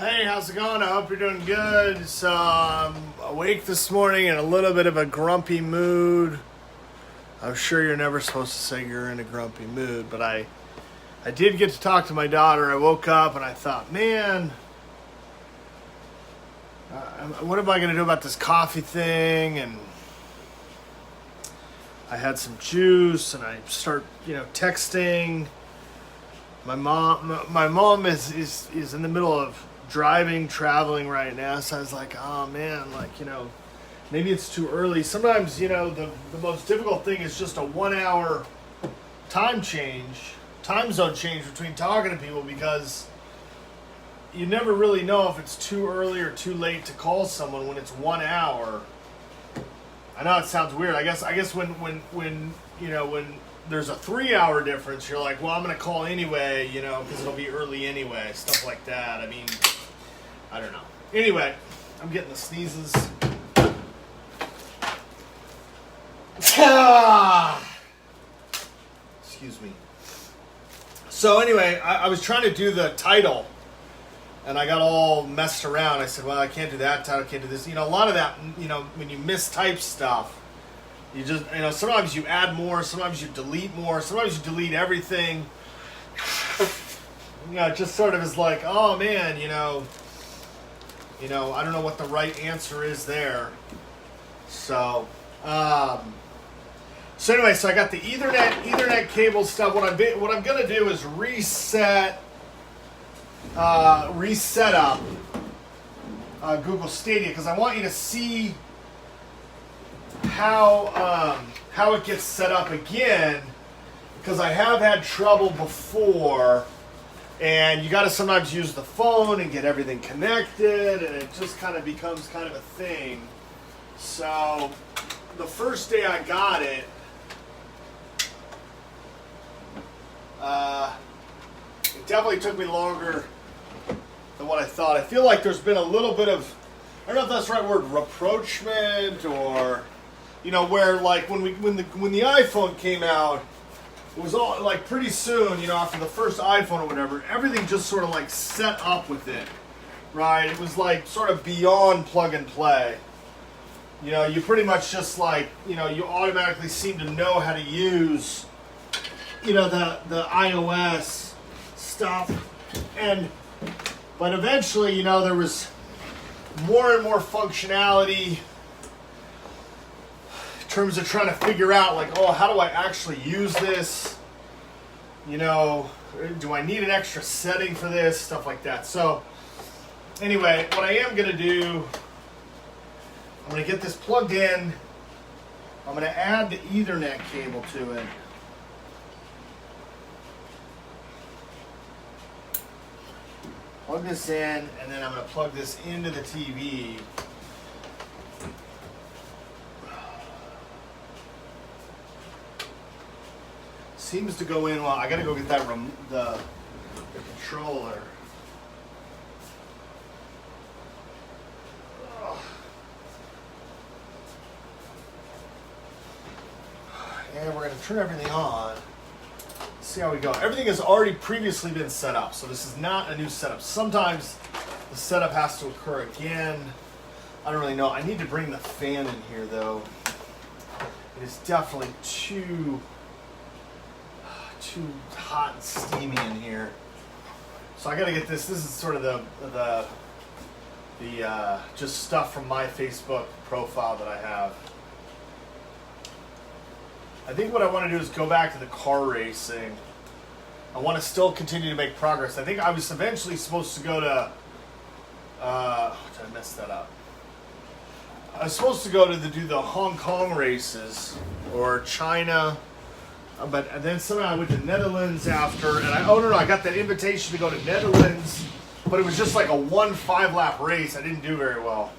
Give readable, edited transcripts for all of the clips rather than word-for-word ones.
Hey, how's it going? I hope you're doing good. So I'm awake this morning in a little bit of a grumpy mood. I'm sure you're never supposed to say you're in a grumpy mood, but I did get to talk to my daughter. I woke up and I thought, man, what am I going to do about this coffee thing? And I had some juice and I start, texting. My mom is in the middle of traveling right now, so I was like, oh man, maybe it's too early. Sometimes, the most difficult thing is just a 1 hour time zone change between talking to people, because you never really know if it's too early or too late to call someone when it's 1 hour. I know it sounds weird. I guess when there's a 3 hour difference, you're like, well, I'm going to call anyway, because it'll be early anyway, stuff like that. I mean, I don't know. Anyway, I'm getting the sneezes. Excuse me. So anyway, I was trying to do the title, and I got all messed around. I said, well, I can't do that title, I can't do this. A lot of that, when you mistype stuff, you just, sometimes you add more, sometimes you delete more, sometimes you delete everything. It just sort of is like, oh man, I don't know what the right answer is there. So anyway, so I got the Ethernet cable stuff. What I'm gonna do is reset up Google Stadia, because I want you to see how it gets set up again, because I have had trouble before, and you got to sometimes use the phone and get everything connected, and it just kind of becomes kind of a thing. So the first day I got it, it definitely took me longer than what I thought. I feel like there's been a little bit of, I don't know if that's the right word, rapprochement, or where like when the iPhone came out, it was all like pretty soon, after the first iPhone or whatever, everything just sort of like set up with it, right? It was like sort of beyond plug and play. You pretty much just like, you automatically seem to know how to use, the iOS stuff. But eventually, there was more and more functionality in terms of trying to figure out, like, oh, how do I actually use this? Do I need an extra setting for this? Stuff like that. So, anyway, what I am going to do, I'm going to get this plugged in. I'm going to add the Ethernet cable to it. Plug this in, and then I'm going to plug this into the TV. Seems to go in well. I got to go get that the controller. And we're going to turn everything on. See how we go. Everything has already previously been set up, so this is not a new setup. Sometimes the setup has to occur again. I don't really know. I need to bring the fan in here, though. It is definitely too hot and steamy in here. So I got to get this. This is sort of the just stuff from my Facebook profile that I have. I think what I want to do is go back to the car racing. I want to still continue to make progress. I think I was eventually supposed to go to, did I mess that up? I was supposed to go to do the Hong Kong races, or China, but then somehow I went to Netherlands after, and I got that invitation to go to Netherlands, but it was just like a 1 5-lap race. I didn't do very well.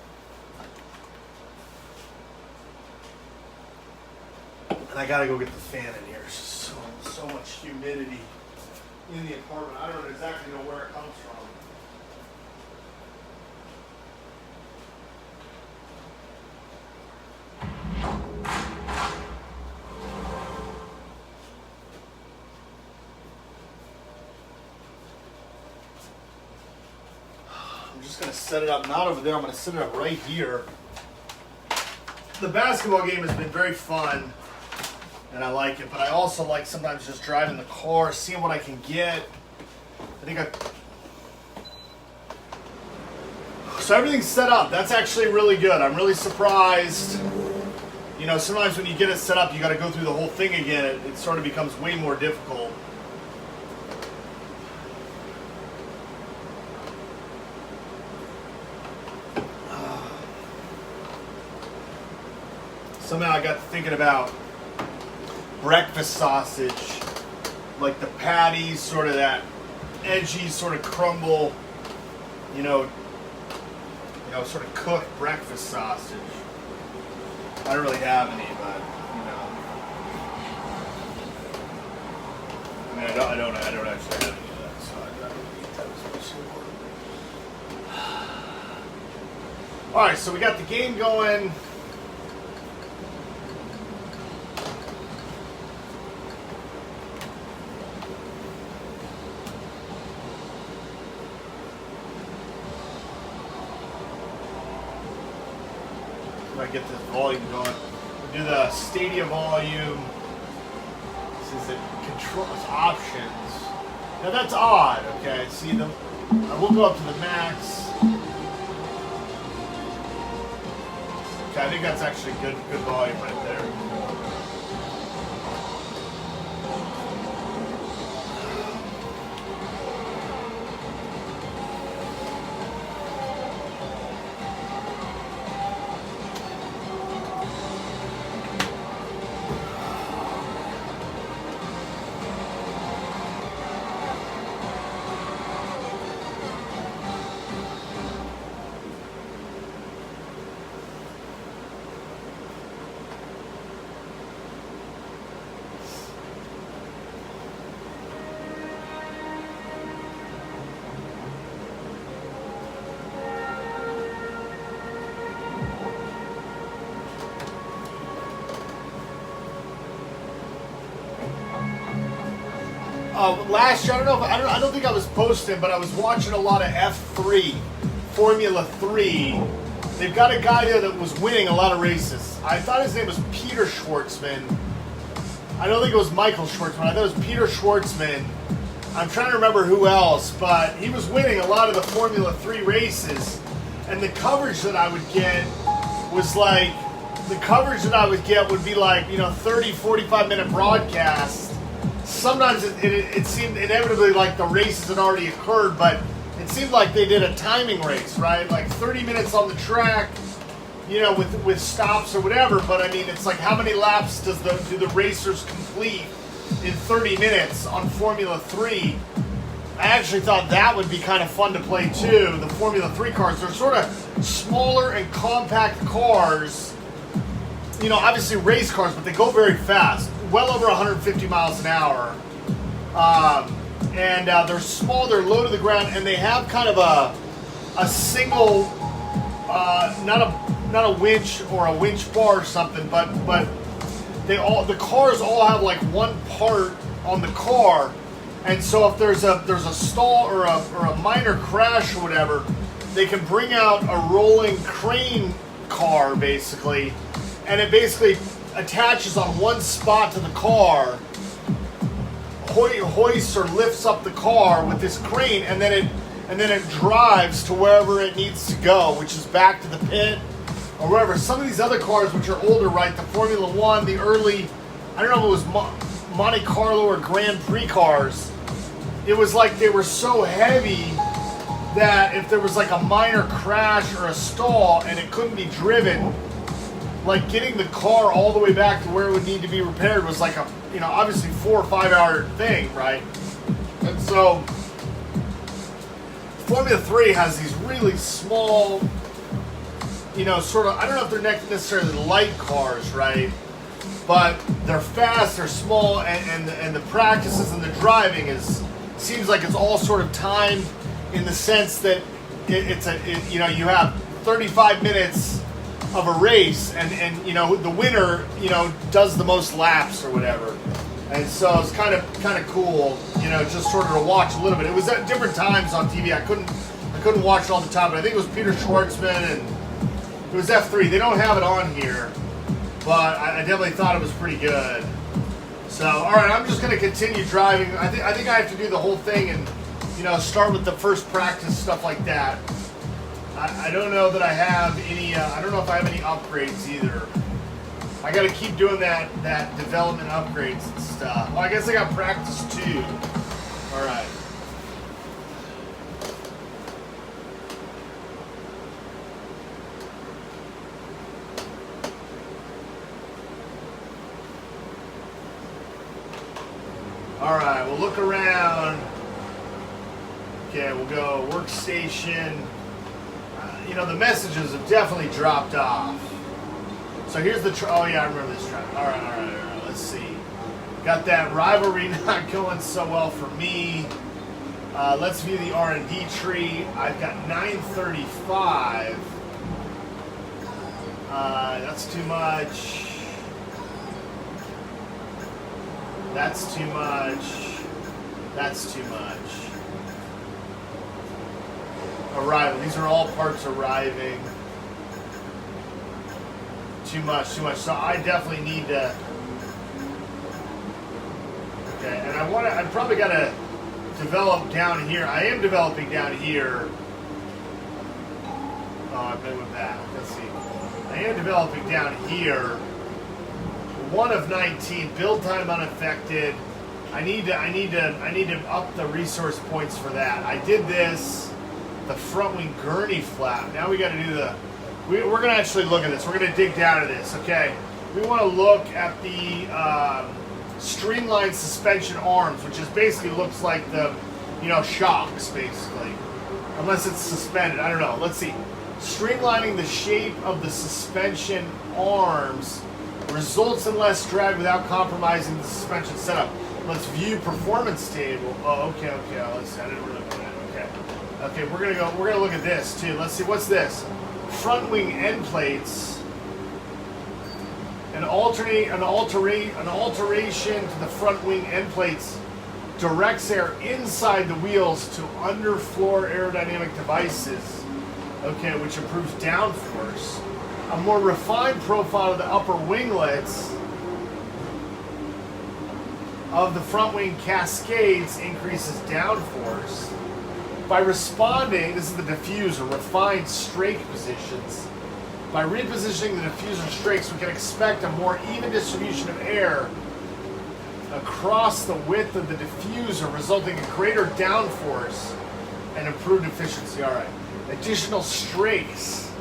And I gotta go get the fan in here. There's so much humidity in the apartment. I don't exactly know where it comes from. just going to set it up, not over there, I'm going to set it up right here. The basketball game has been very fun, and I like it, but I also like sometimes just driving the car, seeing what I can get. So everything's set up. That's actually really good. I'm really surprised. You know, sometimes when you get it set up, you got to go through the whole thing again. It sort of becomes way more difficult. Somehow I got thinking about breakfast sausage, like the patties, sort of that edgy, sort of crumble, you know, sort of cooked breakfast sausage. I don't really have any, but I mean, I don't actually have any of that, so I don't eat that as much anymore. All right, so we got the game going. Get this volume going. We'll do the Stadia volume. This is it. Controls options. Now that's odd. Okay, see them. I will go up to the max. Okay, I think that's actually good volume right there. Last year, I don't think I was posting, but I was watching a lot of F3, Formula 3. They've got a guy there that was winning a lot of races. I thought his name was Peter Schwartzman. I don't think it was Michael Schwartzman. I thought it was Peter Schwartzman. I'm trying to remember who else, but he was winning a lot of the Formula 3 races. And the coverage that I would get was like, would be like, 30, 45-minute broadcasts. Sometimes it seemed inevitably like the races had already occurred, but it seemed like they did a timing race, right? Like 30 minutes on the track, with stops or whatever. But I mean, it's like how many laps do the racers complete in 30 minutes on Formula 3? I actually thought that would be kind of fun to play too. The Formula 3 cars, they're sort of smaller and compact cars. Obviously race cars, but they go very fast. Well over 150 miles an hour. And they're small, they're low to the ground, and they have kind of a single, not a winch or a winch bar or something, but the cars all have like one part on the car, and so if there's a stall or a minor crash or whatever, they can bring out a rolling crane car basically, and it basically attaches on one spot to the car, hoists or lifts up the car with this crane, and then it drives to wherever it needs to go, which is back to the pit or wherever. Some of these other cars, which are older, right, the Formula 1, the early, I don't know if it was Monte Carlo or Grand Prix cars, it was like they were so heavy that if there was like a minor crash or a stall and it couldn't be driven, like getting the car all the way back to where it would need to be repaired was like a, obviously 4 or 5 hour thing, right? And so Formula 3 has these really small, sort of, I don't know if they're necessarily light cars, right? But they're fast, they're small, and the practices and the driving seems like it's all sort of timed in the sense that you have 35 minutes of a race, and the winner does the most laps or whatever, and so it's kind of cool, just sort of to watch a little bit. It was at different times on TV. I couldn't couldn't watch it all the time, but I think it was Peter Schwartzman and it was F3. They don't have it on here, but I definitely thought it was pretty good. So, all right, I'm just going to continue driving. I think I have to do the whole thing and, you know, start with the first practice, stuff like that. I don't know that I have any, I don't know if I have any upgrades either. I got to keep doing that development upgrades and stuff. Well, I guess I got practice too. All right. All right, we'll look around. Okay, we'll go workstation. You know, the messages have definitely dropped off. So here's the, oh yeah, I remember this track. All right, let's see. Got that rivalry not going so well for me. Let's view the R&D tree. I've got 935. That's too much. That's too much. That's too much. Arrival. These are all parts arriving. Too much. So I definitely need to. Okay, and I've probably got to develop down here. I am developing down here. Oh, I've been with that. Let's see. I am developing down here. 1 of 19. Build time unaffected. I need to up the resource points for that. I did this. The front wing gurney flap. Now we got to do the. We're going to actually look at this. We're going to dig down to this. Okay. We want to look at the streamlined suspension arms, which is basically looks like the, you know, shocks basically, unless it's suspended. I don't know. Let's see. Streamlining the shape of the suspension arms results in less drag without compromising the suspension setup. Let's view performance table. Oh, okay. Let's see. I didn't really look at that. Okay, we're gonna look at this too. Let's see, what's this? Front wing end plates. An alteration to the front wing end plates directs air inside the wheels to underfloor aerodynamic devices. Okay, which improves downforce. A more refined profile of the upper winglets of the front wing cascades increases downforce. By responding, this is the diffuser, refined strake positions. By repositioning the diffuser strakes, we can expect a more even distribution of air across the width of the diffuser, resulting in greater downforce and improved efficiency. All right. Additional strakes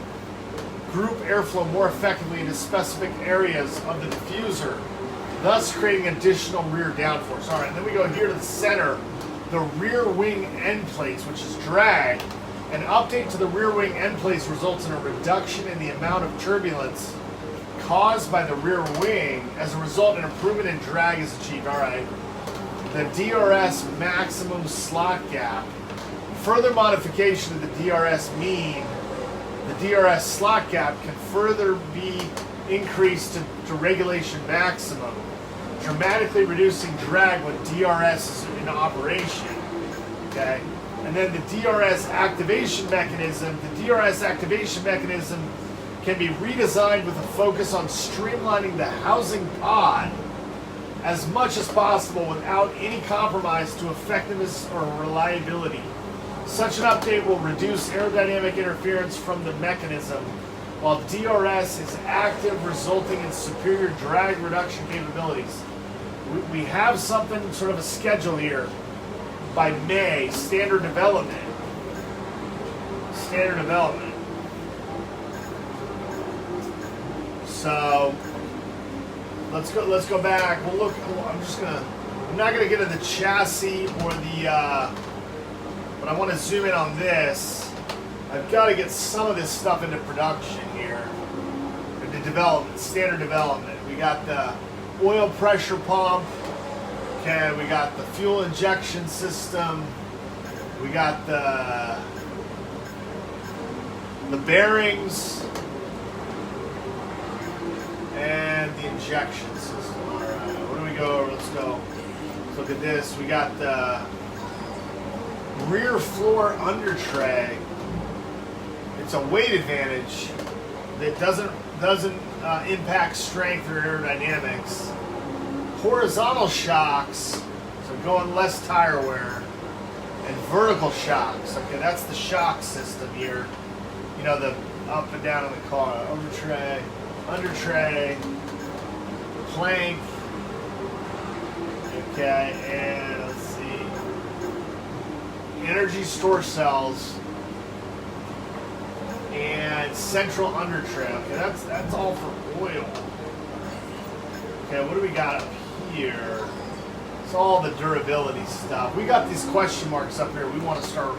group airflow more effectively into specific areas of the diffuser, thus creating additional rear downforce. All right, and then we go here to the center. The rear wing end plates, which is drag. An update to the rear wing end plates results in a reduction in the amount of turbulence caused by the rear wing. As a result, an improvement in drag is achieved. All right. The DRS maximum slot gap. Further modification of the DRS mean. The DRS slot gap can further be increased to regulation maximum, dramatically reducing drag when DRS is in operation. Okay, and then the DRS activation mechanism. The DRS activation mechanism can be redesigned with a focus on streamlining the housing pod as much as possible without any compromise to effectiveness or reliability. Such an update will reduce aerodynamic interference from the mechanism, while DRS is active, resulting in superior drag reduction capabilities. We have something, sort of a schedule here. By May, standard development. So let's go back. We'll look. I'm not gonna get into the chassis or the. But I want to zoom in on this. I've got to get some of this stuff into production here. Into development, standard development. We got the oil pressure pump. Okay, we got the fuel injection system. We got the bearings and the injection system. All right, where do we go over? Let's go. Let's look at this. We got the rear floor under tray. it's a weight advantage that doesn't impact strength or aerodynamics. Horizontal shocks, so going less tire wear, and vertical shocks. Okay, that's the shock system here. You know, the up and down in the car, over tray, under tray, plank. Okay, and let's see, energy store cells and central under tray. Okay, that's all for oil. Okay, what do we got up here? It's all the durability stuff. We got these question marks up here we want to start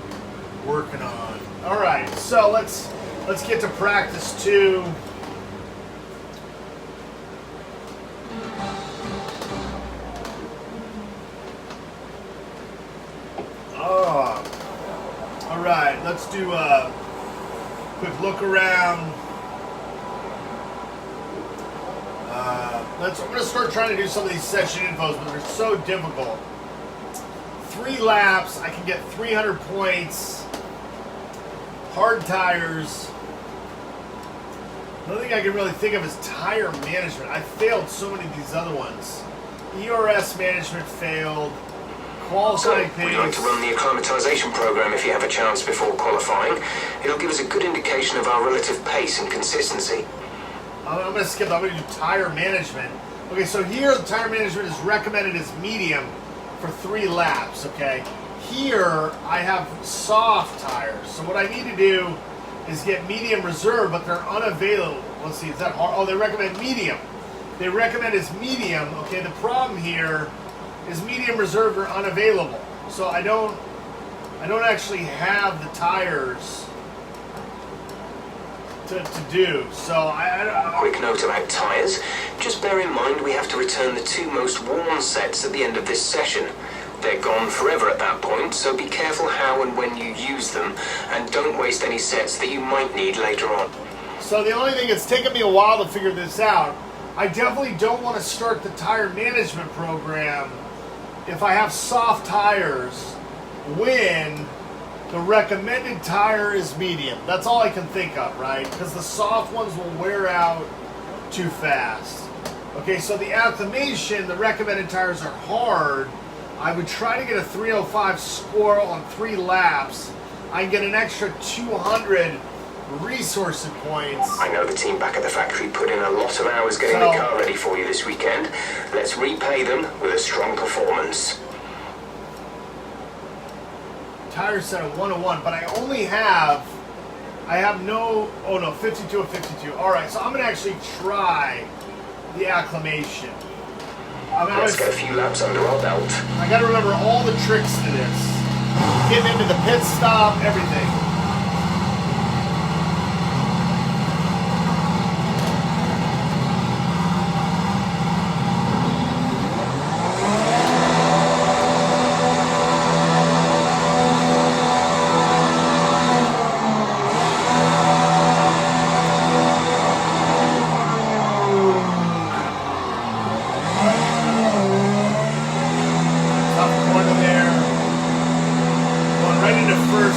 working on. All right, so let's get to practice 2. All right, let's do a quick look around. I'm going to start trying to do some of these session infos, but they're so difficult. 3 laps, I can get 300 points. Hard tires. Another thing I can really think of is tire management. I failed so many of these other ones. ERS management failed. Qualifying pace. We'd like to run the acclimatization program if you have a chance before qualifying. It'll give us a good indication of our relative pace and consistency. I'm going to skip that. I'm going to do tire management. Okay, so here the tire management is recommended as medium for 3 laps, okay? Here I have soft tires. So what I need to do is get medium reserve, but they're unavailable. Let's see, is that hard? Oh, they recommend medium. They recommend as medium. Okay, the problem here is medium reserve are unavailable. So I don't actually have the tires to do. So I Quick note about tires. Just bear in mind we have to return the 2 most worn sets at the end of this session. They're gone forever at that point, so be careful how and when you use them, and don't waste any sets that you might need later on. So the only thing, it's taken me a while to figure this out. I definitely don't want to start the tire management program if I have soft tires when the recommended tire is medium. That's all I can think of, right? Because the soft ones will wear out too fast. Okay, so the acclimation, the recommended tires are hard. I would try to get a 305 score on 3 laps. I can get an extra 200 resource points. I know the team back at the factory put in a lot of hours getting the car ready for you this weekend. Let's repay them with a strong performance. Tire set of 101, but I only have, I have no, oh no, 52 of 52. All right, so I'm gonna actually try the acclimation. Let's get a few laps under our belt. I gotta remember all the tricks to this. Getting into the pit stop, everything.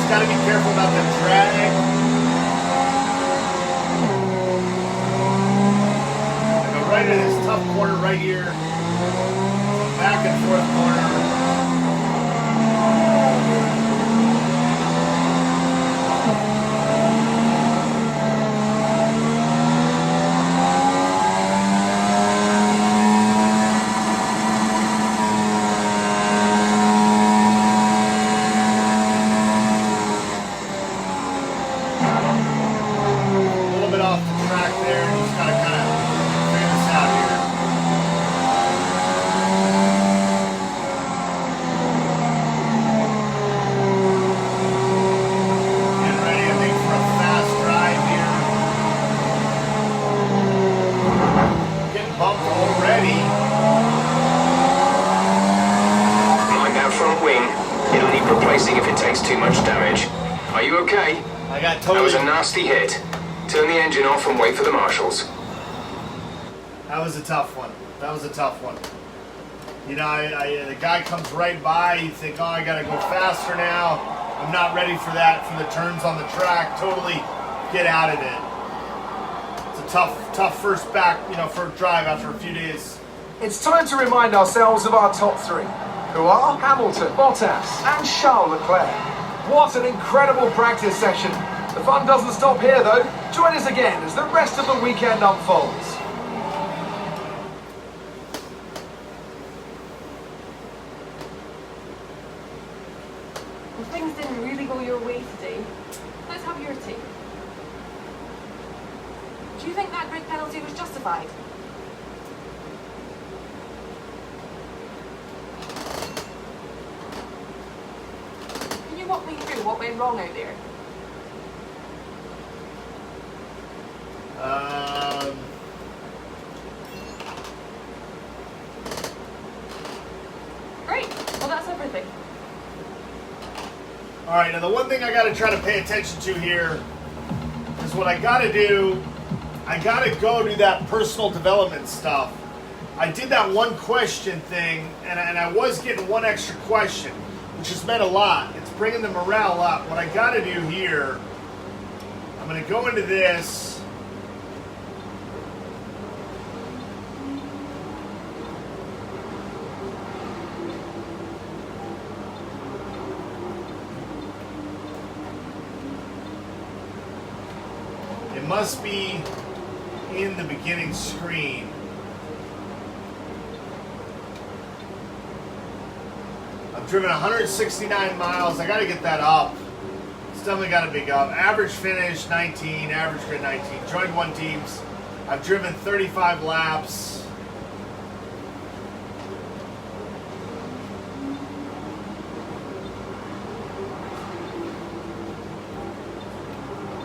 Got to be careful about the drag. I go right into this tough corner right here. Back and forth corner. If it takes too much damage. Are you okay? I got totally... That was a nasty hit. Turn the engine off and wait for the marshals. That was a tough one. That was a tough one. You know, the guy comes right by, you think, oh, I gotta go faster now. I'm not ready for that, for the turns on the track. Totally get out of it. It's a tough first back, for a drive after a few days. It's time to remind ourselves of our top three, who are Hamilton, Bottas, and Charles Leclerc. What an incredible practice session. The fun doesn't stop here, though. Join us again as the rest of the weekend unfolds. Well, things didn't really go your way today. Let's have your take. Do you think that grid penalty was justified? Can you walk me through what went wrong out there? Great. Well, that's everything. All right, now the one thing I got to try to pay attention to here is what I got to do. I got to go do that personal development stuff. I did that one question thing, and I was getting one extra question, which has meant a lot. It's bringing the morale up. What I got to do here, I'm going to go into this. It must be in the beginning screen. I've driven 169 miles. I got to get that up. It's definitely got to be up. Average finish 19, average grid 19. Joined one teams. I've driven 35 laps.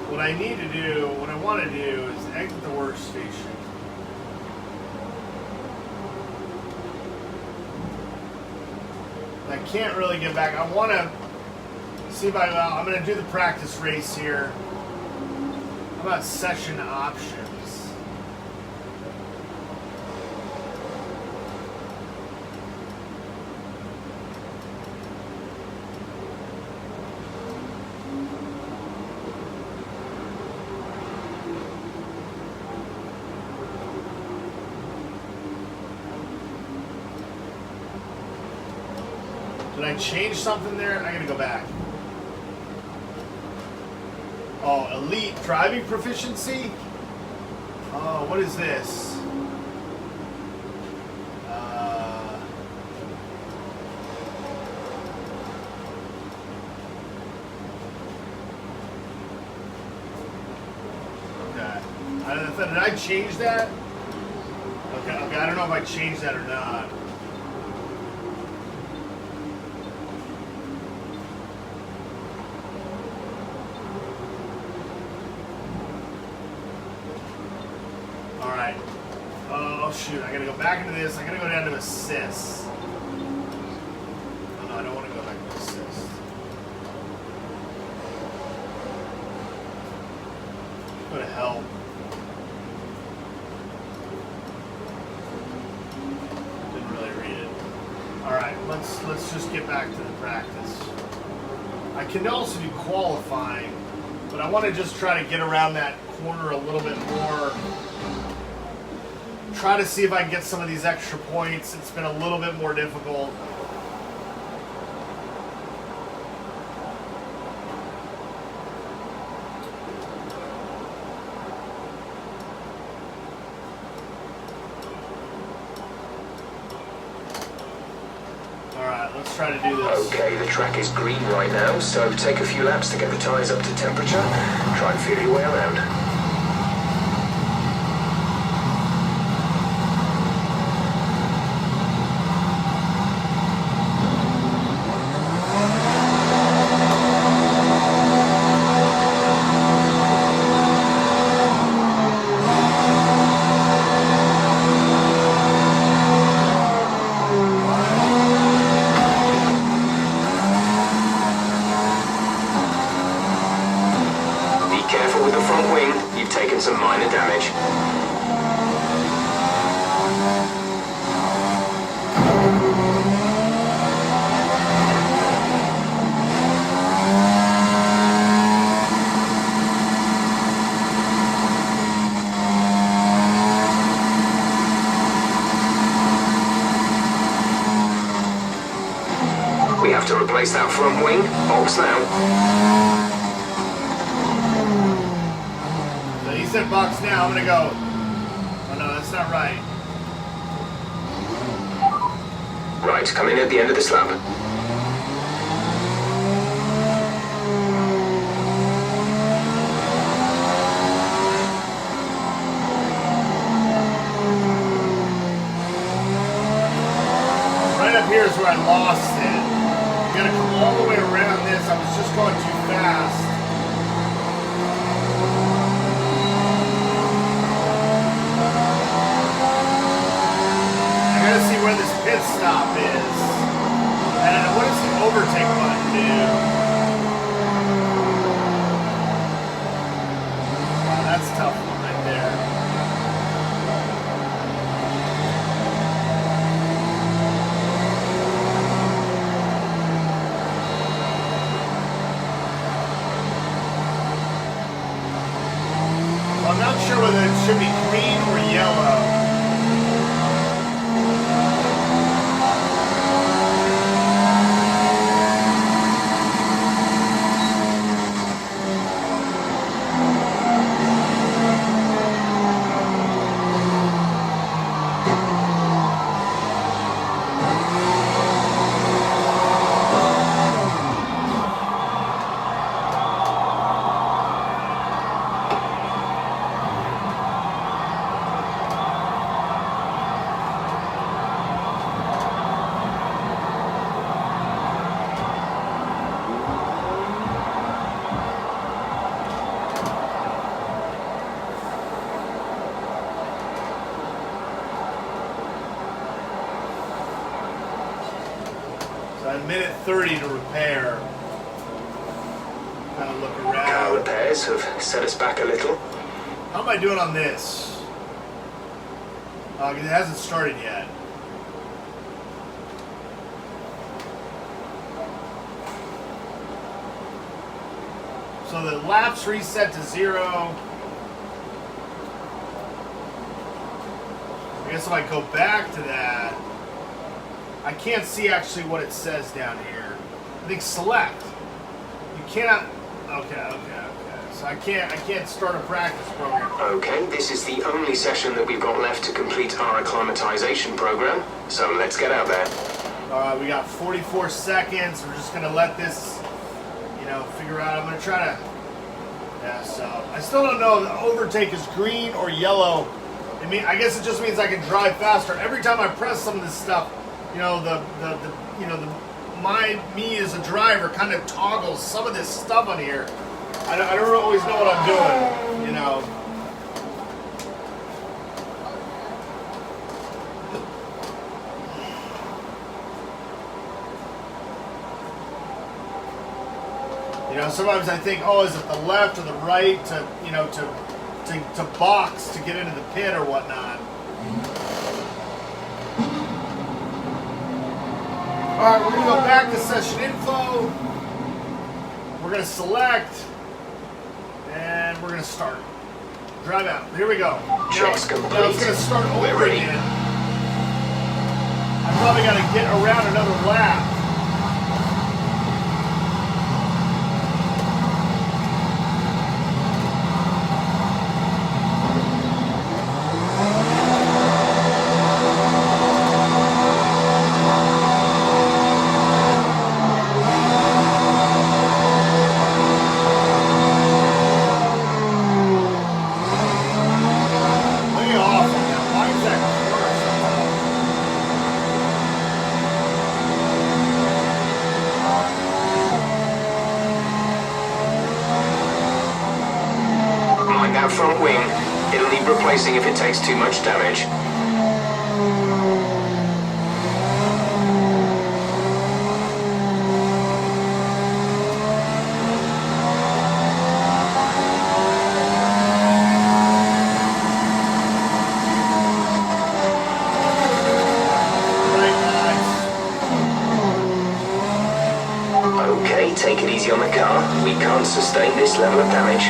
What I need to do, what I want to do is exit the workstation. I can't really get back. I want to see if I'm going to do the practice race here. How about session options? Did I change something there? I gotta go back. Oh, elite driving proficiency? Oh, what is this? Okay. Did I change that? Okay, I don't know if I changed that or not. Alright. Oh, shoot. I gotta go back into this. I gotta go down to assist. Oh, no, I don't want to go back to assist. Go to help. Didn't really read it. Alright, let's just get back to the practice. I can also do qualifying, but I want to just try to get around that corner a little bit more. Try to see if I can get some of these extra points. It's been a little bit more difficult. Alright, let's try to do this. Okay, the track is green right now, so take a few laps to get the tyres up to temperature. Try and feel your way around. Careful with the front wing, you've taken some minor damage. replace that front wing. Box now. So he said box now. I'm gonna go. Oh no, that's not right. Right, come in at the end of this lap. Right up here is where I lost it. You gotta come all the way around this. I was just going too fast. I gotta see where this pit stop is. And what does the overtake button do? Wow, that's a tough one right there. I'm not sure whether it should be green or yellow. So I had a minute 30 to repair. Kind of look Car around. repairs have set us back a little. How am I doing on this? It hasn't started yet. So the laps reset to 0. I guess if I go back to that, I can't see actually what it says down here. I think select. You cannot. Okay. So I can't start a practice program. Okay, this is the only session that we've got left to complete our acclimatization program. So let's get out there. We got 44 seconds. We're just gonna let this, figure out. I'm gonna try to. Yeah. So I still don't know if the overtake is green or yellow. I guess it just means I can drive faster. Every time I press some of this stuff, me as a driver kind of toggles some of this stuff on here. I don't always know what I'm doing, Sometimes I think, is it the left or the right to box to get into the pit or whatnot. All right, we're gonna go back to session info. We're gonna select, and we're gonna start. Drive out. Here we go. Checks complete. Now it's gonna start We're over ready. again. I probably gotta get around another lap. Way off. Why is that corner so Mind that front wing. It'll need replacing if it takes too much damage. right, guys? Okay, take it easy on the car. We can't sustain this level of damage.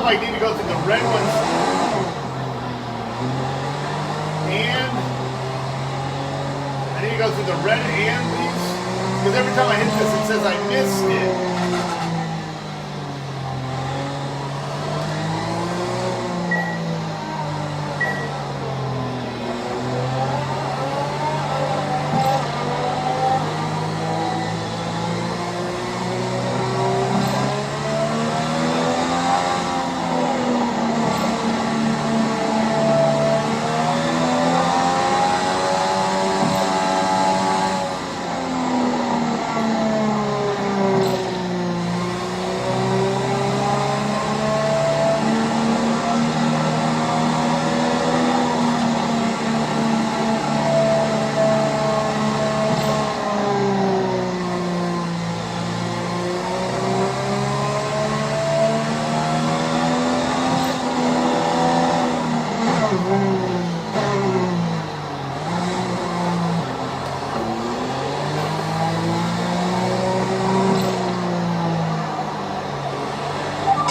I need to go through the red ones and I need to go through the red and these, because every time I hit this it says I missed it.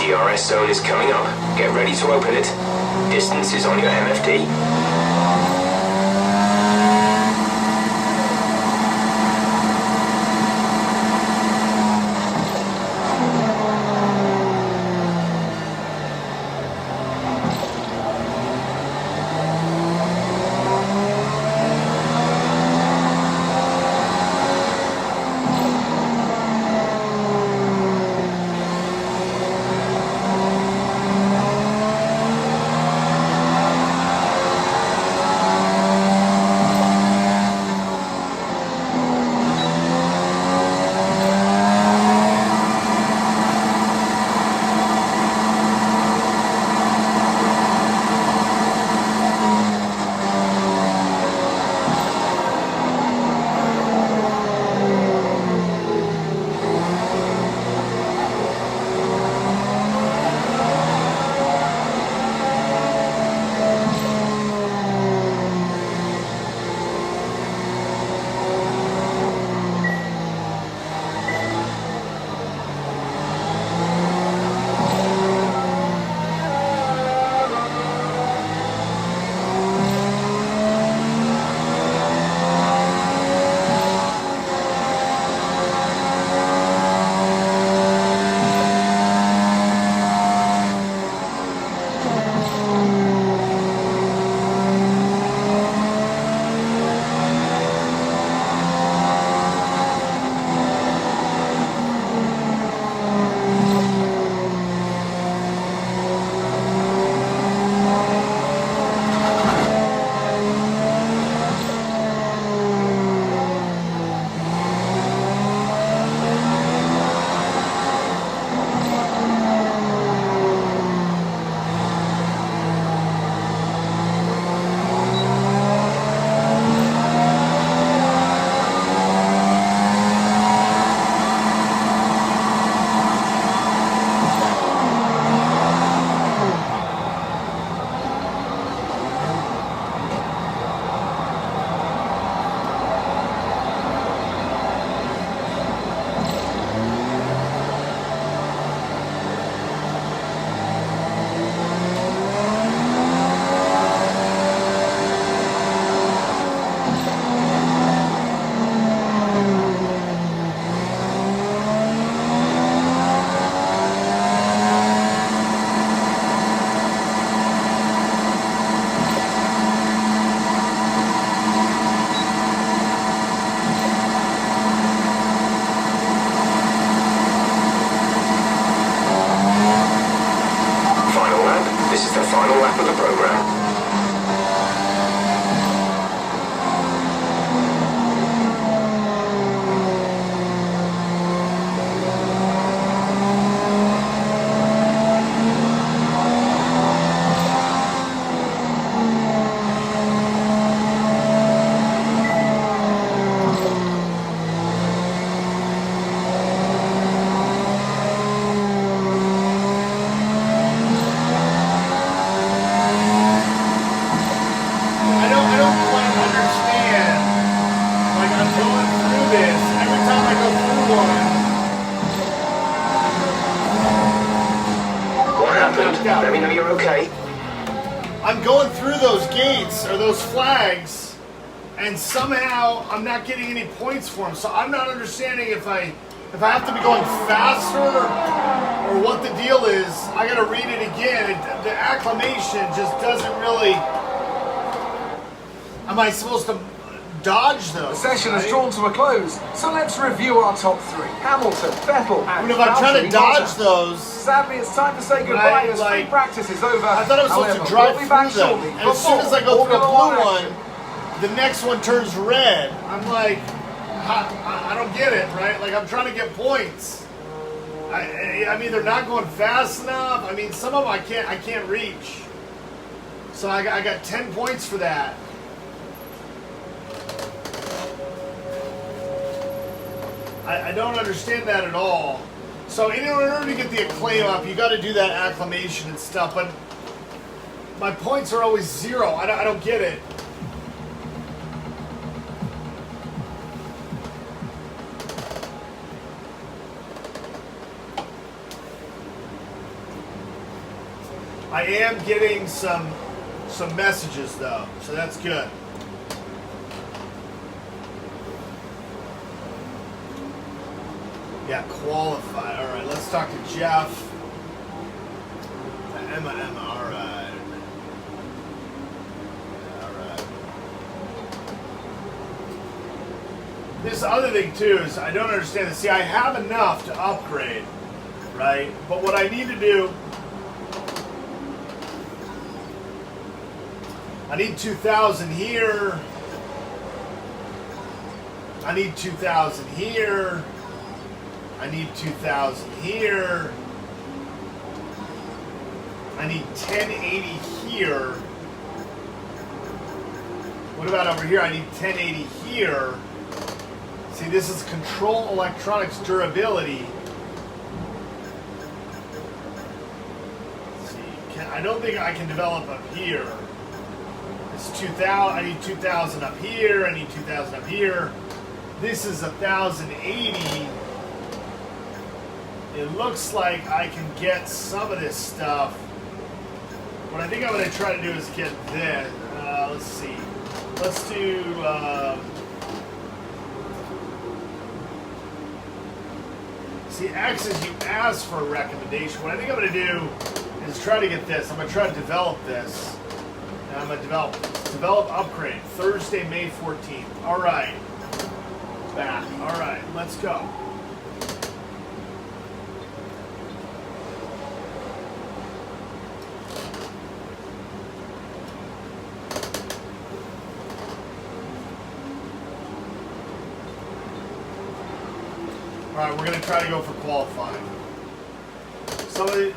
DRS zone is coming up. Get ready to open it. Distance is on your MFD. happened? Let me know you're okay. I'm going through those gates or those flags, and somehow I'm not getting any points for them. So I'm not understanding if I have to be going faster or what the deal is. I got to read it again. The acclamation just doesn't really. Am I supposed to dodge those? The session has drawn to a close, so let's review our top three. Hamilton, Vettel, and If I'm trying to dodge Bottas. those. Sadly, it's time to say goodbye as free practice is over. I thought I was supposed to drive we'll be back through them. shortly And for as soon as I more go through a Formula blue One one, the next one turns red. I'm like, I don't get it, right? Like, I'm trying to get points. I mean, they're not going fast enough. I mean, some of them I can't reach. So I got 10 points for that. I don't understand that at all. So in order to get the acclaim up, you got to do that acclamation and stuff. But my points are always 0. I don't get it. I am getting some messages though, so that's good. Yeah, qualify. All right, let's talk to Jeff. Emma, all right. All right. This other thing too is I don't understand this. See, I have enough to upgrade, right? But what I need to do, I need 2,000 here. I need 2,000 here. I need 2,000 here. I need 1080 here. What about over here? I need 1080 here. See, this is control electronics durability. Let's see, I don't think I can develop up here. It's 2,000. I need 2,000 up here. I need 2,000 up here. This is 1,080. It looks like I can get some of this stuff. What I think I'm going to try to do is get this. Let's see. Let's do. See, access, you ask for a recommendation. What I think I'm going to do is try to get this. I'm going to try to develop this. And I'm going to develop upgrade. Thursday, May 14th. All right. Back. All right. Let's go. All right, we're going to try to go for qualifying. Somebody.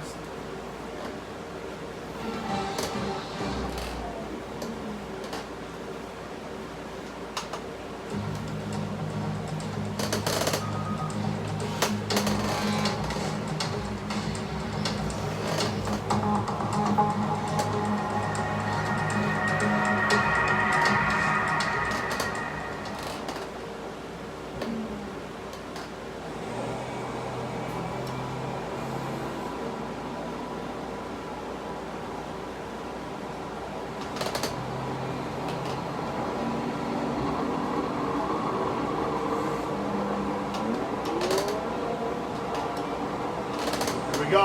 Go.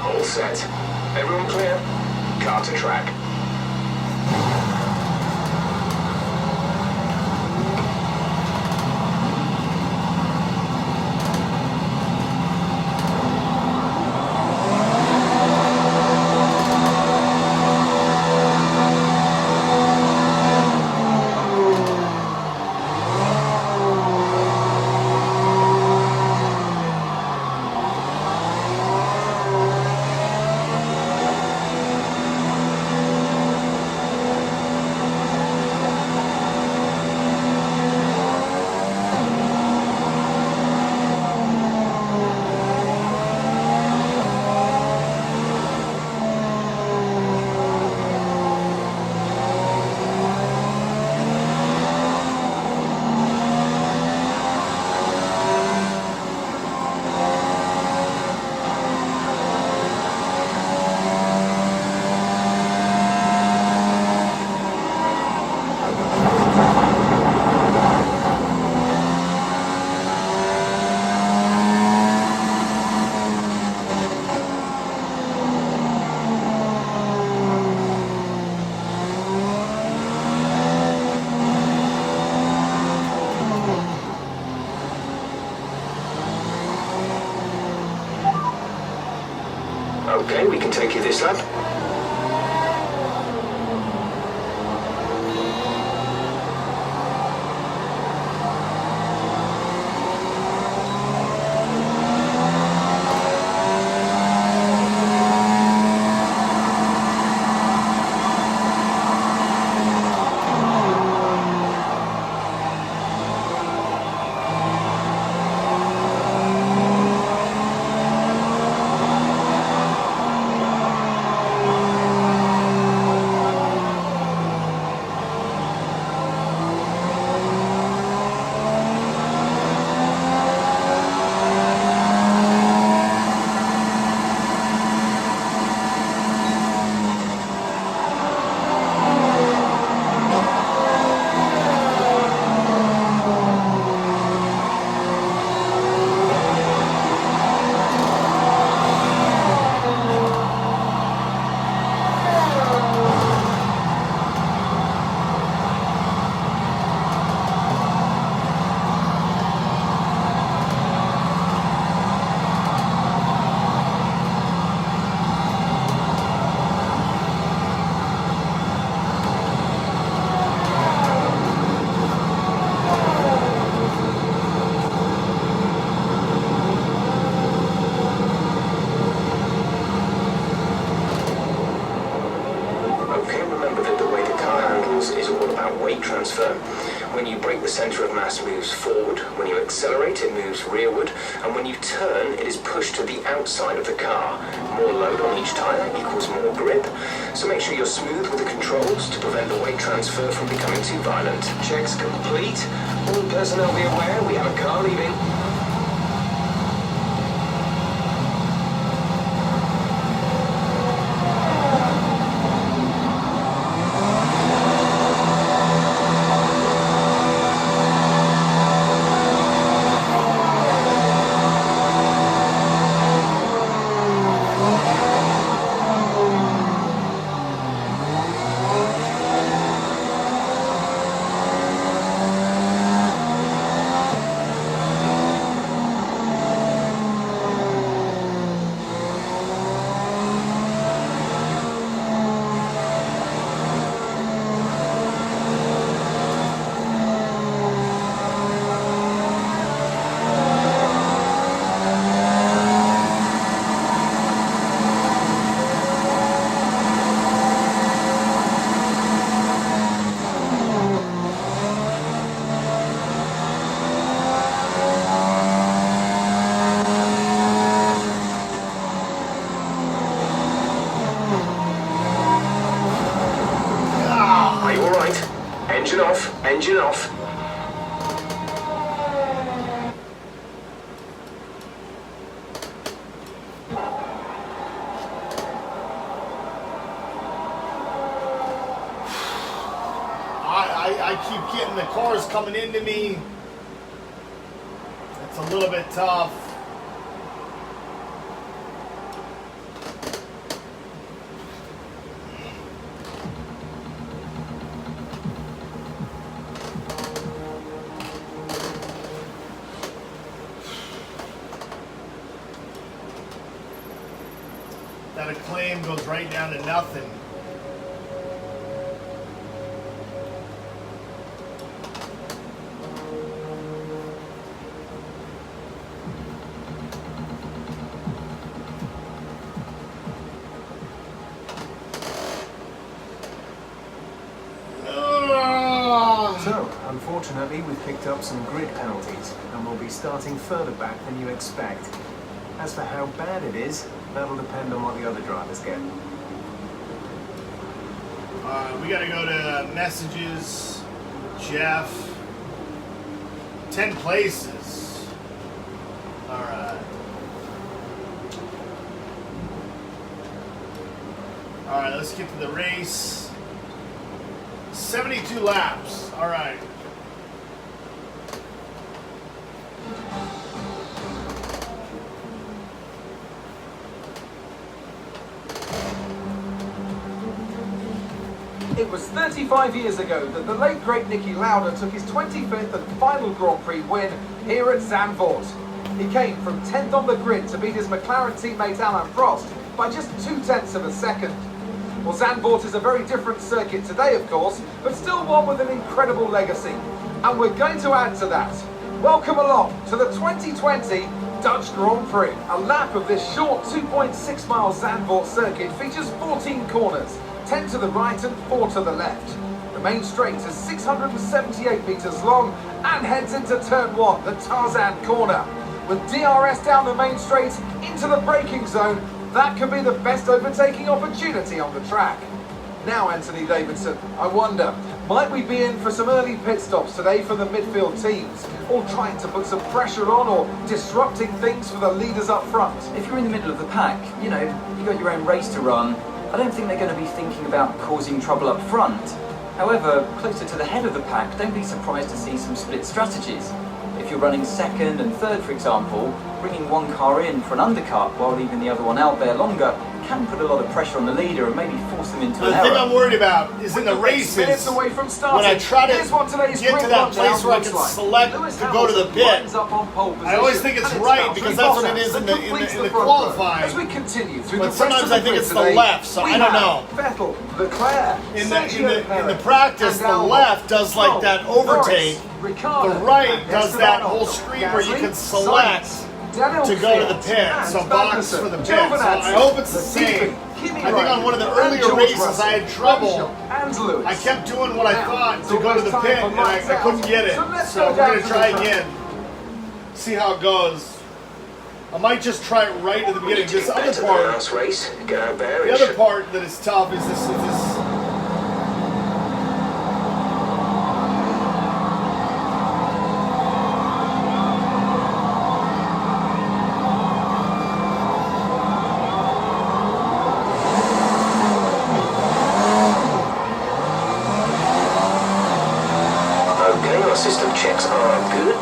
All set. Everyone clear? Car to track. Okay, we can take you this lap. Is all about weight transfer. When you brake, the center of mass moves forward. When you accelerate, it moves rearward. And when you turn, it is pushed to the outside of the car. More load on each tire equals more grip. So make sure you're smooth with the controls to prevent the weight transfer from becoming too violent. Checks complete. All personnel be aware we have a car leaving. Engine off, engine off. I keep getting the cars coming into me. It's a little bit tough. That acclaim goes right down to nothing. So, unfortunately, we've picked up some grid penalties, and we'll be starting further back than you expect. As for how bad it is, that'll depend on what the other drivers get. We gotta go to messages, Jeff. 10 places. Alright. Alright, let's get to the race. 72 laps. Alright. It was 35 years ago that the late great Niki Lauda took his 25th and final Grand Prix win here at Zandvoort. He came from 10th on the grid to beat his McLaren teammate Alain Prost, by just 0.2 of a second. Well, Zandvoort is a very different circuit today, of course, but still one with an incredible legacy. And we're going to add to that. Welcome along to the 2020 Dutch Grand Prix. A lap of this short 2.6 mile Zandvoort circuit features 14 corners, 10 to the right and 4 to the left. The main straight is 678 metres long and heads into turn 1, the Tarzan corner. With DRS down the main straight into the braking zone, that could be the best overtaking opportunity on the track. Now, Anthony Davidson, I wonder, might we be in for some early pit stops today for the midfield teams, all trying to put some pressure on or disrupting things for the leaders up front? If you're in the middle of the pack, you know, you've got your own race to run, I don't think they're going to be thinking about causing trouble up front. However, closer to the head of the pack, don't be surprised to see some split strategies. If you're running second and third, for example, bringing one car in for an undercut while leaving the other one out there longer can put a lot of pressure on the leader and maybe force them into an error. The thing I'm worried about is in the races, minutes away from starting, when I try to here's what today's get to sprint that place where I rundown can looks select like. Lewis to go to the Hamilton pit, lines up on pole position, I always think it's and right Valtteri because that's what it Bottas is in that the completes front qualifying. qualifying. As we continue through But the sometimes rest of I think the it's grid the today, left, so we I don't have know. Vettel, Leclerc, In Sergio the practice, and the Albon, left does like Stroll, that overtake. Norris, Ricciardo, The right and does Esteban that whole Ocon, screen where you Gasly, can select Sainz, Daniel to go to the Kvyat, pit. and So box Magnussen, for the pit. So I Giovinazzi, hope it's the Latifi, same. Kimi I think on one of the Räikkönen, earlier and George races Russell, I had trouble. Grosjean and Lewis. I kept doing what I Now, thought it's to go to the almost pit, time for and I lights couldn't out. get it. So let's So go we're down going to to try the track. again. See how it goes. I might just try it right at the We beginning. need to This get other better than part, last race. Get our the bearings. other part that is tough is this. Okay, our system checks are good.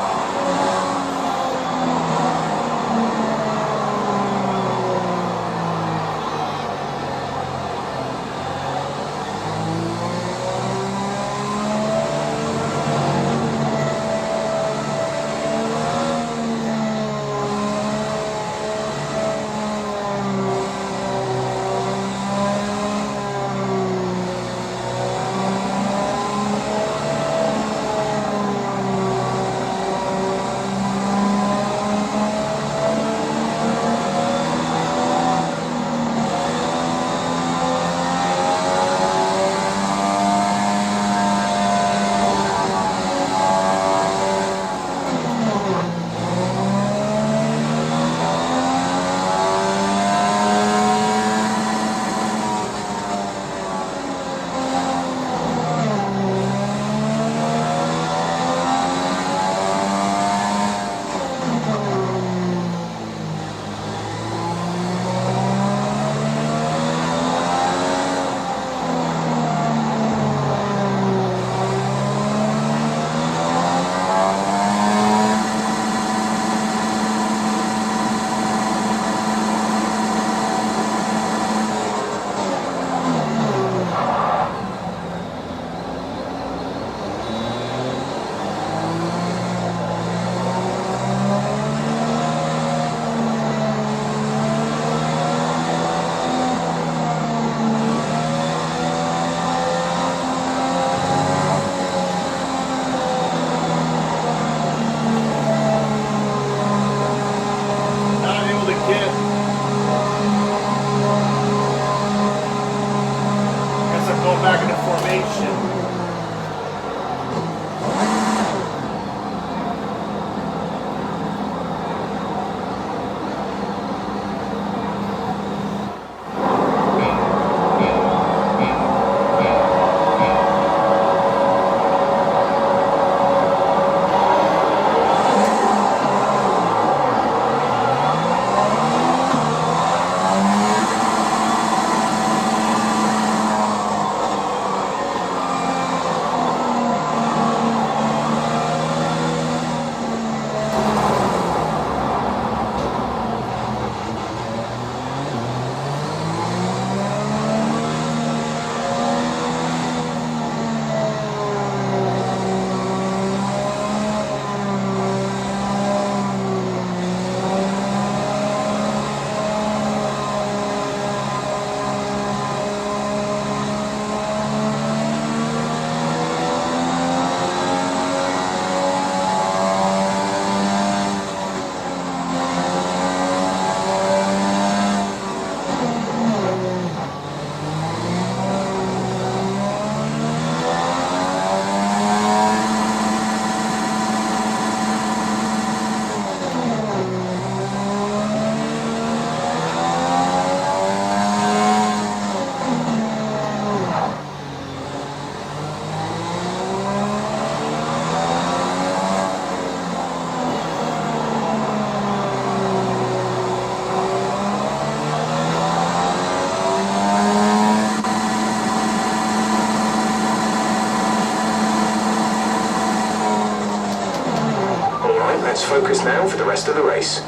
now for the rest of the race.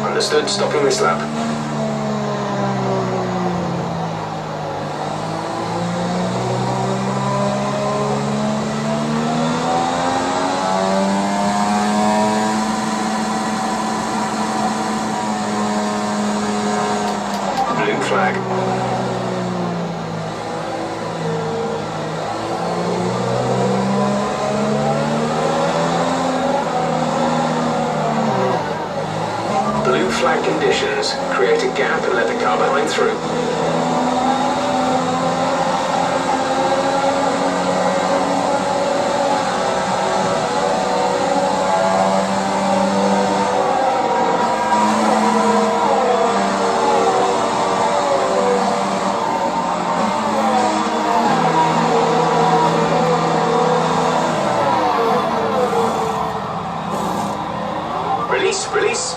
Understood, stopping this lap. Blue flag. Blue flag conditions. Create a gap and let the car behind through. Release, release.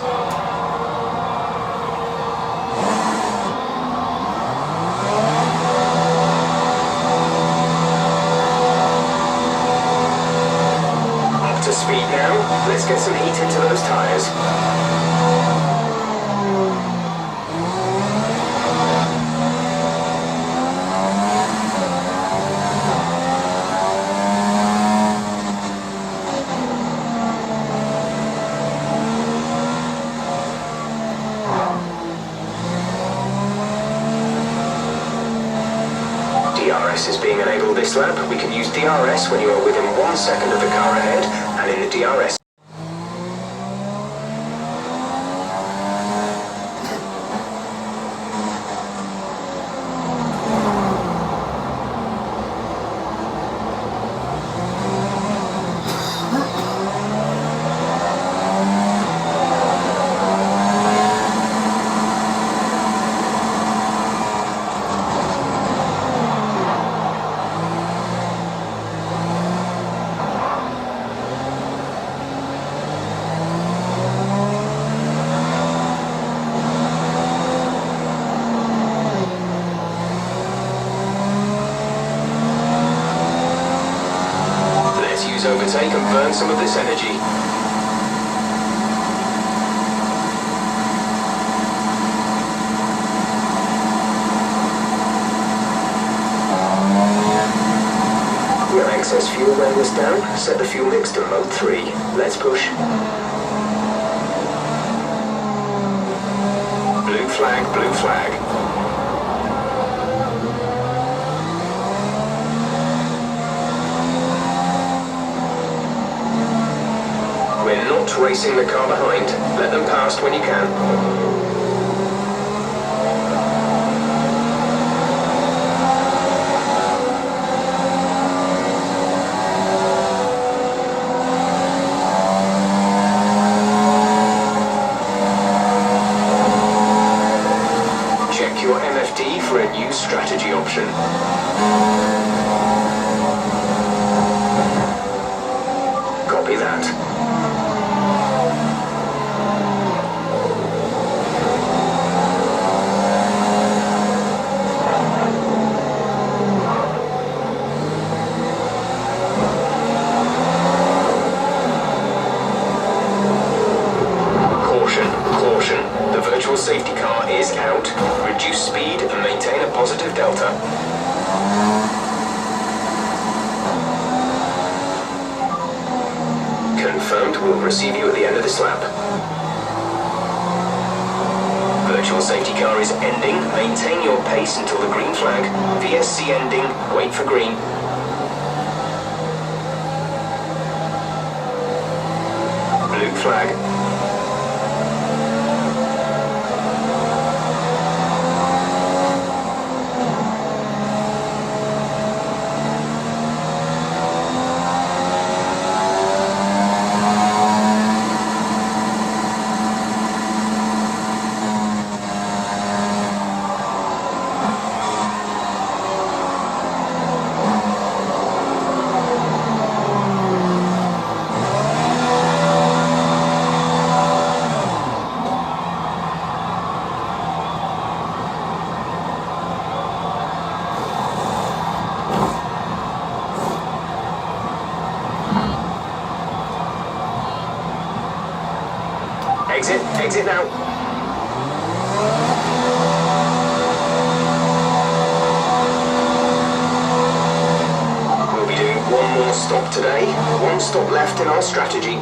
Up to speed now. Let's get some heat into those tyres. DRS is being enabled this lap. We can use DRS when you are within 1 second of the car ahead, and in the DRS. Overtake and burn some of this energy. We'll excess fuel weigh this down. Set the fuel mix to mode 3. Let's push. Blue flag, blue flag. We're not racing the car behind. Let them past when you can. Check your MFD for a new strategy option. Copy that. positive delta. Confirmed, we'll receive you at the end of this lap. Virtual safety car is ending. Maintain your pace until the green flag. VSC ending. Wait for green. Blue flag. Exit now. We'll be doing one more stop today. One stop left in our strategy.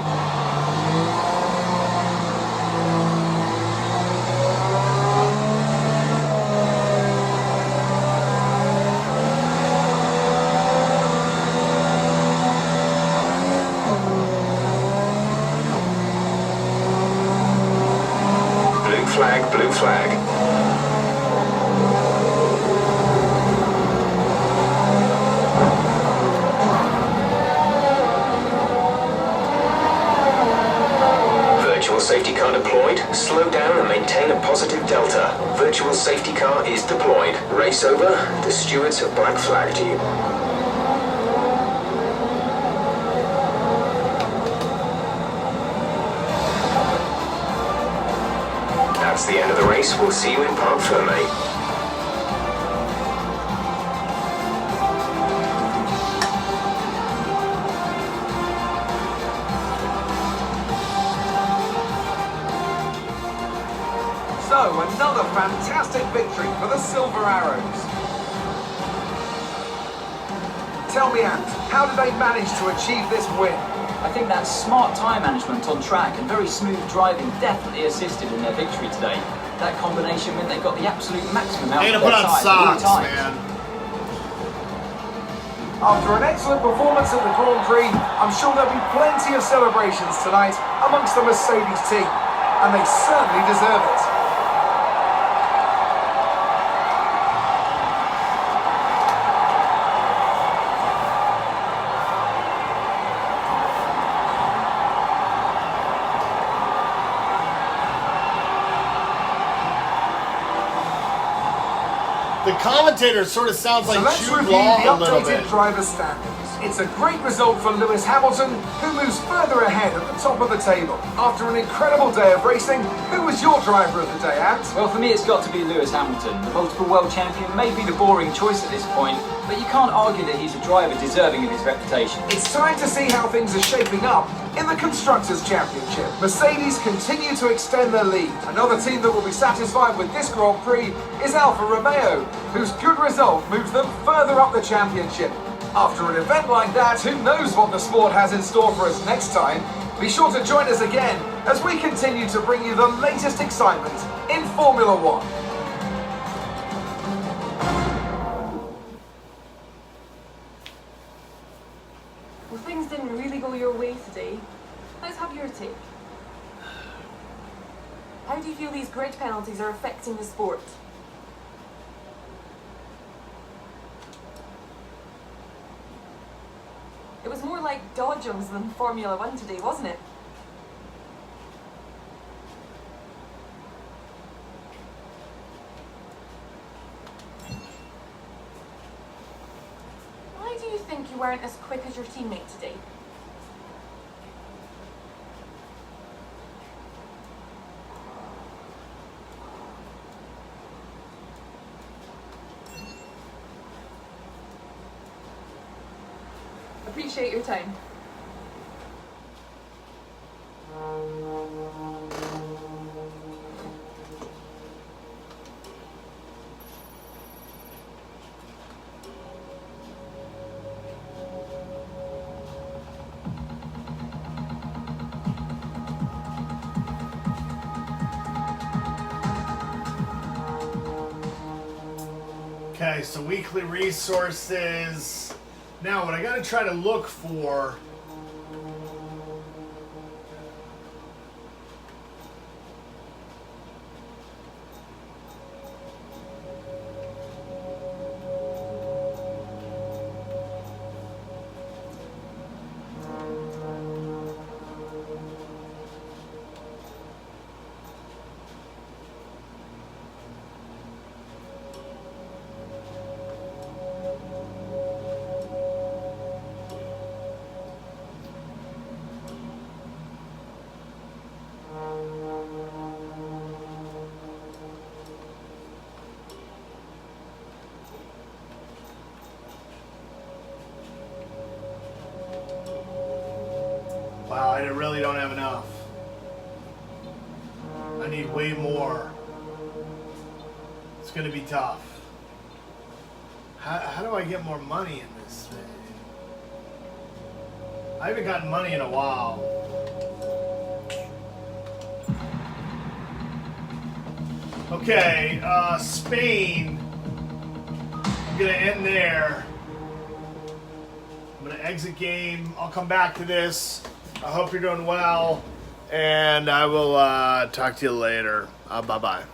Blue flag. Virtual safety car deployed. Slow down and maintain a positive delta. Virtual safety car is deployed. Race over. The stewards have black flagged you. That's the end of the race. We'll see you in Parc Fermé. So, another fantastic victory for the Silver Arrows. Tell me, Ant, how did they manage to achieve this win? I think that smart tyre management on track and very smooth driving definitely assisted in their victory today. That combination meant they got the absolute maximum out They of gotta their put on tyres at all socks, times. man. After an excellent performance at the Grand Prix, I'm sure there'll be plenty of celebrations tonight amongst the Mercedes team, and they certainly deserve it. The commentator sort of sounds like So let's Jude review Law the a little updated bit. driver standings. It's a great result for Lewis Hamilton, who moves further ahead at the top of the table. After an incredible day of racing, who was your driver of the day, Ant? Well, for me, it's got to be Lewis Hamilton. The multiple world champion may be the boring choice at this point, but you can't argue that he's a driver deserving of his reputation. It's time to see how things are shaping up in the Constructors' Championship. Mercedes continue to extend their lead. Another team that will be satisfied with this Grand Prix is Alfa Romeo, whose good result moves them further up the championship. After an event like that, who knows what the sport has in store for us next time? Be sure to join us again as we continue to bring you the latest excitement in Formula One. Well, things didn't really go your way today. Let's have your take. How do you feel these grid penalties are affecting the sport? It was more like dodgems than Formula One today, wasn't it? Why do you think you weren't as quick as your teammate today? Appreciate your time. Okay, so weekly resources. Now, what I gotta try to look for. Wow, I really don't have enough. I need way more. It's gonna be tough. How do I get more money in this thing? I haven't gotten money in a while. Okay, Spain. I'm gonna end there. I'm gonna exit game. I'll come back to this. I hope you're doing well, and I will talk to you later. Bye-bye.